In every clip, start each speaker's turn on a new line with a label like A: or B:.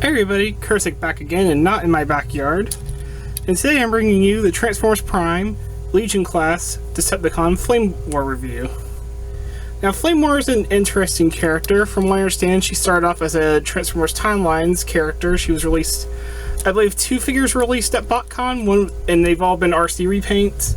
A: Hey everybody, Kursic back again and not in my backyard. And today I'm bringing you the Transformers Prime Legion class Decepticon Flame War review. Now Flame War is an interesting character. From what I understand, she started off as a Transformers Timelines character. She was released, I believe 2 figures were released at BotCon, and they've all been RC repaints.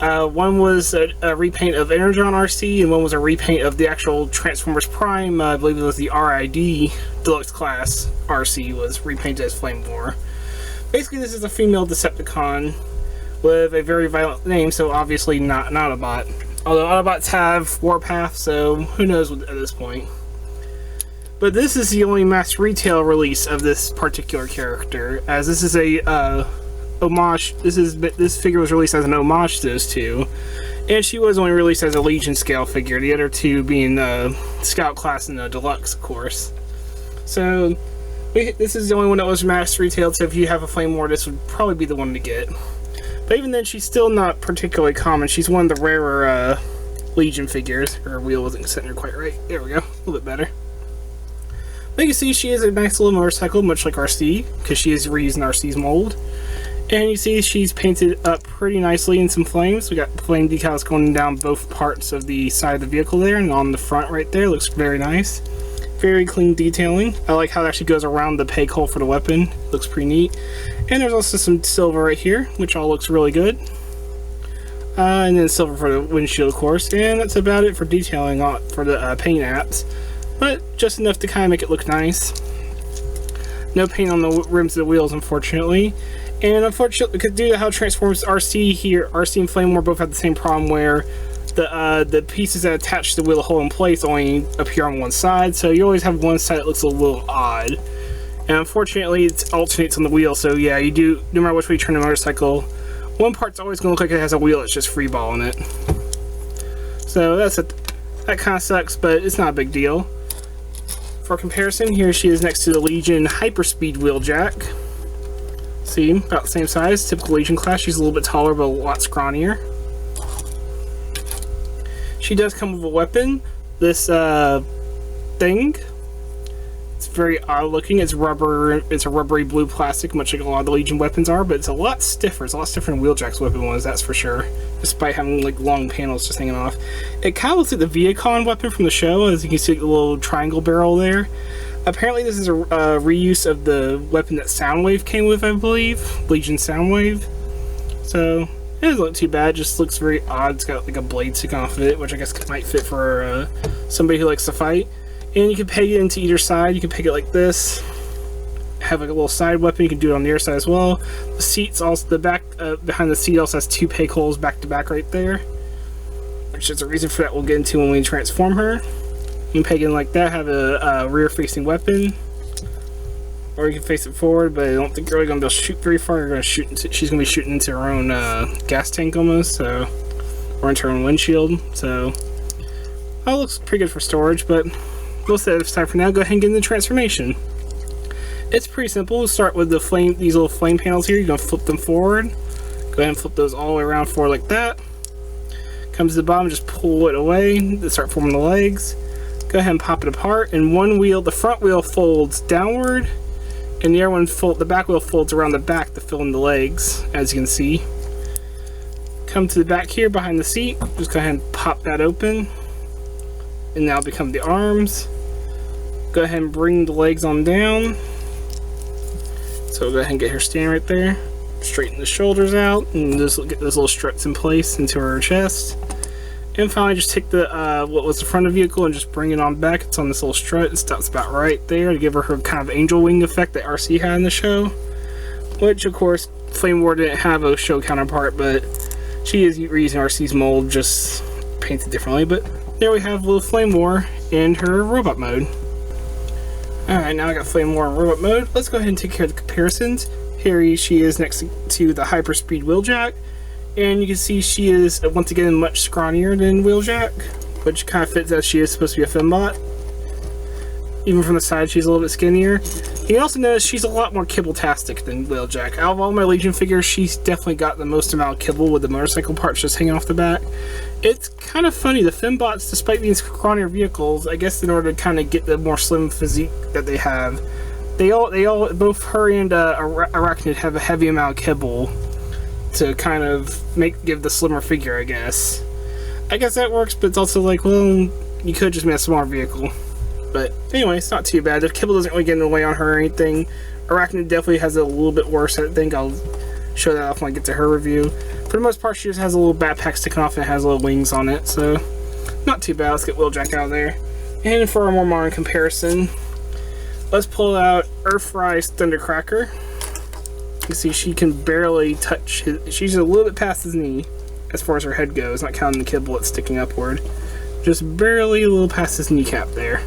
A: One was a repaint of Energon RC, and one was a repaint of the actual Transformers Prime. I believe it was the RID Deluxe Class RC was repainted as Flame War. Basically, this is a female Decepticon with a very violent name, so obviously not an Autobot. Although Autobots have Warpath, so who knows at this point. But this is the only mass retail release of this particular character, as this is a homage. This figure was released as an homage to those two, and she was only released as a Legion scale figure, the other two being the Scout class and the Deluxe, of course. So this is the only one that was mass retailed, so if you have a Flame War, this would probably be the one to get. But even then, she's still not particularly common. She's one of the rarer Legion figures. Her wheel wasn't sitting there quite right. There we go, a little bit better. But you can see she is a nice little motorcycle, much like RC, because she is reusing RC's mold. And you see she's painted up pretty nicely in some flames. We got flame decals going down both parts of the side of the vehicle there, and on the front right there. Looks very nice. Very clean detailing. I like how it actually goes around the peg hole for the weapon. Looks pretty neat. And there's also some silver right here, which all looks really good. And then silver for the windshield, of course. And that's about it for detailing for the paint apps. But just enough to kind of make it look nice. No paint on the rims of the wheels, unfortunately. And unfortunately, because due to how Transformers RC and Flame War both have the same problem where the pieces that attach the wheel hold in place only appear on one side, so you always have one side that looks a little odd. And unfortunately, it alternates on the wheel, so yeah, you do, no matter which way you turn the motorcycle, one part's always going to look like it has a wheel that's just freeballing it. So that kind of sucks, but it's not a big deal. For comparison, here she is next to the Legion Hyperspeed Wheeljack. See, about the same size, typical Legion class. She's a little bit taller, but a lot scrawnier. She does come with a weapon. This thing. It's very odd looking. It's rubber. It's a rubbery blue plastic, much like a lot of the Legion weapons are, but it's a lot stiffer. It's a lot stiffer than Wheeljack's weapon was, that's for sure. Despite having like long panels just hanging off. It kind of looks like the Viacon weapon from the show, as you can see like, the little triangle barrel there. Apparently this is a reuse of the weapon that Soundwave came with, I believe. Legion Soundwave. So, it doesn't look too bad, just looks very odd. It's got like a blade sticking off of it, which I guess might fit for somebody who likes to fight. And you can peg it into either side. You can peg it like this. Have like a little side weapon, you can do it on the other side as well. The seats also, the back behind the seat also has 2 peg holes back to back right there. Which is a reason for that we'll get into when we transform her. You can peg in like that, have a rear-facing weapon, or you can face it forward. But I don't think you're really gonna be able to shoot very far. You're gonna shoot. She's gonna be shooting into her own gas tank almost, so, or into her own windshield. So, that looks pretty good for storage. But we'll set it aside for now. Go ahead and get into the transformation. It's pretty simple. We'll start with these little flame panels here. You're gonna flip them forward. Go ahead and flip those all the way around forward like that. Come to the bottom, just pull it away to start forming the legs. Go ahead and pop it apart, and one wheel, the front wheel folds downward, and the other one the back wheel folds around the back to fill in the legs, as you can see. Come to the back here behind the seat, just go ahead and pop that open, and now become the arms. Go ahead and bring the legs on down. So go ahead and get her stand right there. Straighten the shoulders out, and just get those little struts in place into her chest. And finally, just take the what was the front of the vehicle and just bring it on back. It's on this little strut. It stops about right there to give her kind of angel wing effect that RC had in the show. Which, of course, Flame War didn't have a show counterpart, but she is reusing RC's mold, just painted differently. But there we have little Flame War in her robot mode. Alright, now I got Flame War in robot mode. Let's go ahead and take care of the comparisons. Here she is next to the Hyperspeed Wheeljack. And you can see she is, once again, much scrawnier than Wheeljack, which kind of fits as she is supposed to be a fembot. Even from the side, she's a little bit skinnier. You can also notice she's a lot more kibble-tastic than Wheeljack. Out of all my Legion figures, she's definitely got the most amount of kibble with the motorcycle parts just hanging off the back. It's kind of funny, the fembots, despite being scrawnier vehicles, I guess in order to kind of get the more slim physique that they have, both her and Arachnid have a heavy amount of kibble to kind of give the slimmer figure, I guess. I guess that works, but it's also like, well, you could just make a smaller vehicle. But anyway, it's not too bad. The kibble doesn't really get in the way on her or anything. Arachnid definitely has it a little bit worse, I think. I'll show that off when I get to her review. For the most part, she just has a little backpack sticking off and it has little wings on it, so not too bad. Let's get Wheeljack out of there. And for a more modern comparison, let's pull out Earthrise Thundercracker. You see she can barely touch his... She's a little bit past his knee as far as her head goes, not counting the kibble that's sticking upward. Just barely a little past his kneecap there.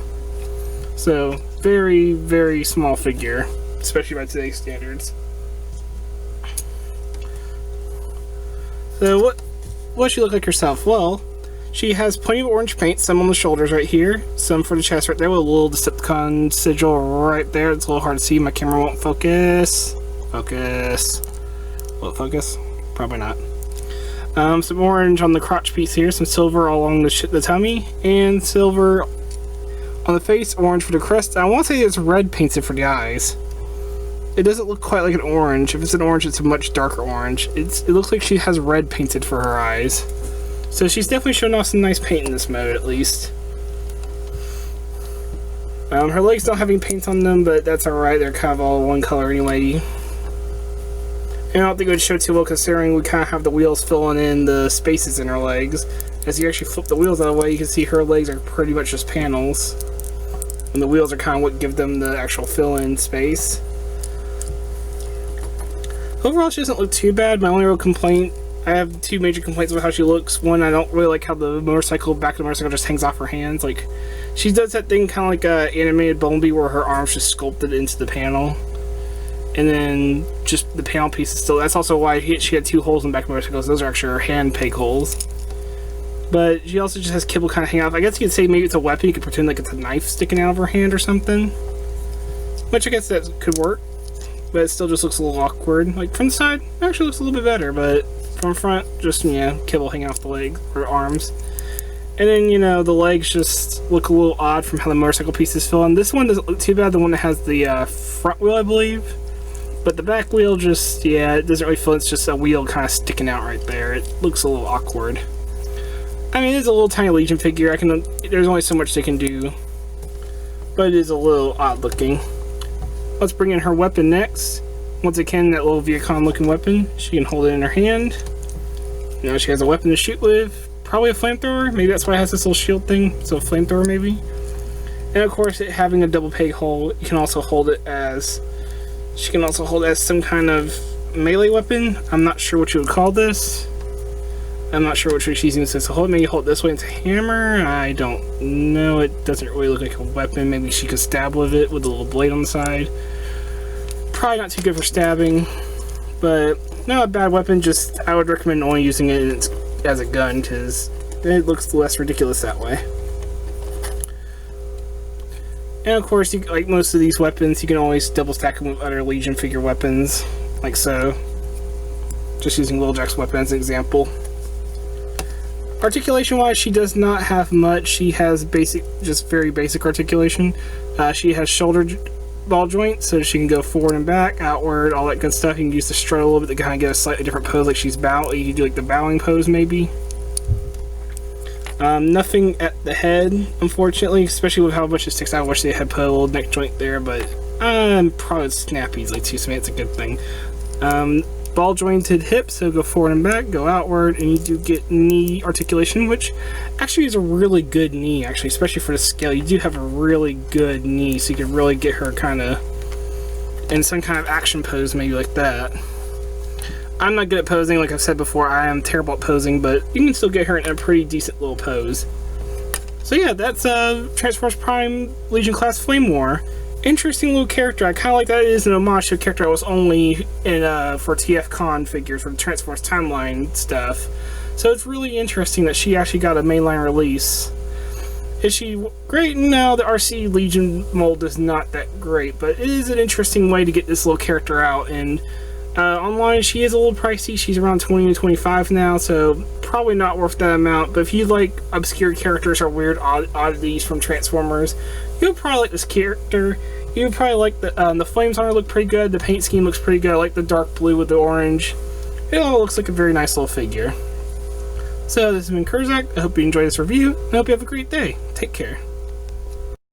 A: So, very, very small figure, especially by today's standards. So, what does she look like herself? Well, she has plenty of orange paint, some on the shoulders right here, some for the chest right there with a little Decepticon sigil right there. It's a little hard to see. My camera won't focus. Focus. Will it focus? Probably not. Some orange on the crotch piece here, some silver along the tummy, and silver on the face, orange for the crest. I want to say it's red painted for the eyes. It doesn't look quite like an orange. If it's an orange, it's a much darker orange. It looks like she has red painted for her eyes. So she's definitely showing off some nice paint in this mode, at least. Her legs don't have any paint on them, but that's alright. They're kind of all one color anyway. And I don't think it would show too well considering we kind of have the wheels filling in the spaces in her legs. As you actually flip the wheels out of the way, you can see her legs are pretty much just panels. And the wheels are kind of what give them the actual fill-in space. Overall, she doesn't look too bad. My only real complaint, I have two major complaints about how she looks. One, I don't really like how the back of the motorcycle just hangs off her hands. Like, she does that thing kind of like animated Bumblebee where her arms just sculpted into the panel. And then just the panel piece is still... That's also why she had two holes in the back of the motorcycle. Those are actually her hand peg holes. But she also just has kibble kind of hanging off. I guess you could say maybe it's a weapon. You could pretend like it's a knife sticking out of her hand or something. Which I guess that could work. But it still just looks a little awkward. Like, from the side, it actually looks a little bit better. But from front, just, yeah, kibble hanging off the legs or arms. And then, you know, the legs just look a little odd from how the motorcycle pieces fill in. This one doesn't look too bad. The one that has the front wheel, I believe. But the back wheel just, yeah, it doesn't really feel. It's just a wheel kind of sticking out right there. It looks a little awkward. I mean, it's a little tiny Legion figure. There's only so much they can do. But it is a little odd looking. Let's bring in her weapon next. Once again, that little Viacon looking weapon. She can hold it in her hand. Now she has a weapon to shoot with. Probably a flamethrower. Maybe that's why it has this little shield thing. So a flamethrower maybe. And of course, it having a double peg hole, you can also hold it as... She can also hold it as some kind of melee weapon. I'm not sure what you would call this. I'm not sure which way she's using this to hold. Maybe hold it this way into hammer. I don't know. It doesn't really look like a weapon. Maybe she could stab with it with a little blade on the side. Probably not too good for stabbing, but not a bad weapon. Just I would recommend only using it as a gun because it looks less ridiculous that way. And of course, like most of these weapons, you can always double stack them with other Legion figure weapons, like so. Just using Wheeljack's weapon as an example. Articulation-wise, she does not have much. She has just very basic articulation. She has shoulder ball joints, so she can go forward and back, outward, all that good stuff. You can use the strut a little bit to kind of get a slightly different pose, like she's bowing. You can do like the bowing pose, maybe. Nothing at the head, unfortunately, especially with how much it sticks out. I wish they had put a little neck joint there, but probably snap easily too, so it's a good thing. Ball jointed hips, so go forward and back, go outward, and you do get knee articulation, which actually is a really good knee, actually, especially for the scale. You do have a really good knee, so you can really get her kind of in some kind of action pose, maybe like that. I'm not good at posing, like I've said before. I am terrible at posing, but you can still get her in a pretty decent little pose. So yeah, that's Transformers Prime Legion Class Flame War. Interesting little character. I kind of like that it is an homage to a character that was only in for TFCon figures for the Transformers Timeline stuff. So it's really interesting that she actually got a mainline release. Is she great? No, the RC Legion mold is not that great, but it is an interesting way to get this little character out. And online, she is a little pricey. She's around 20 to 25 now, so probably not worth that amount. But if you like obscure characters or weird oddities from Transformers, You'll probably like this character. You would probably like the flames on her look pretty good. The paint scheme looks pretty good. I like the dark blue with the orange. It all looks like a very nice little figure. So this has been Kurzak. I hope you enjoyed this review, and I hope you have a great day. Take care.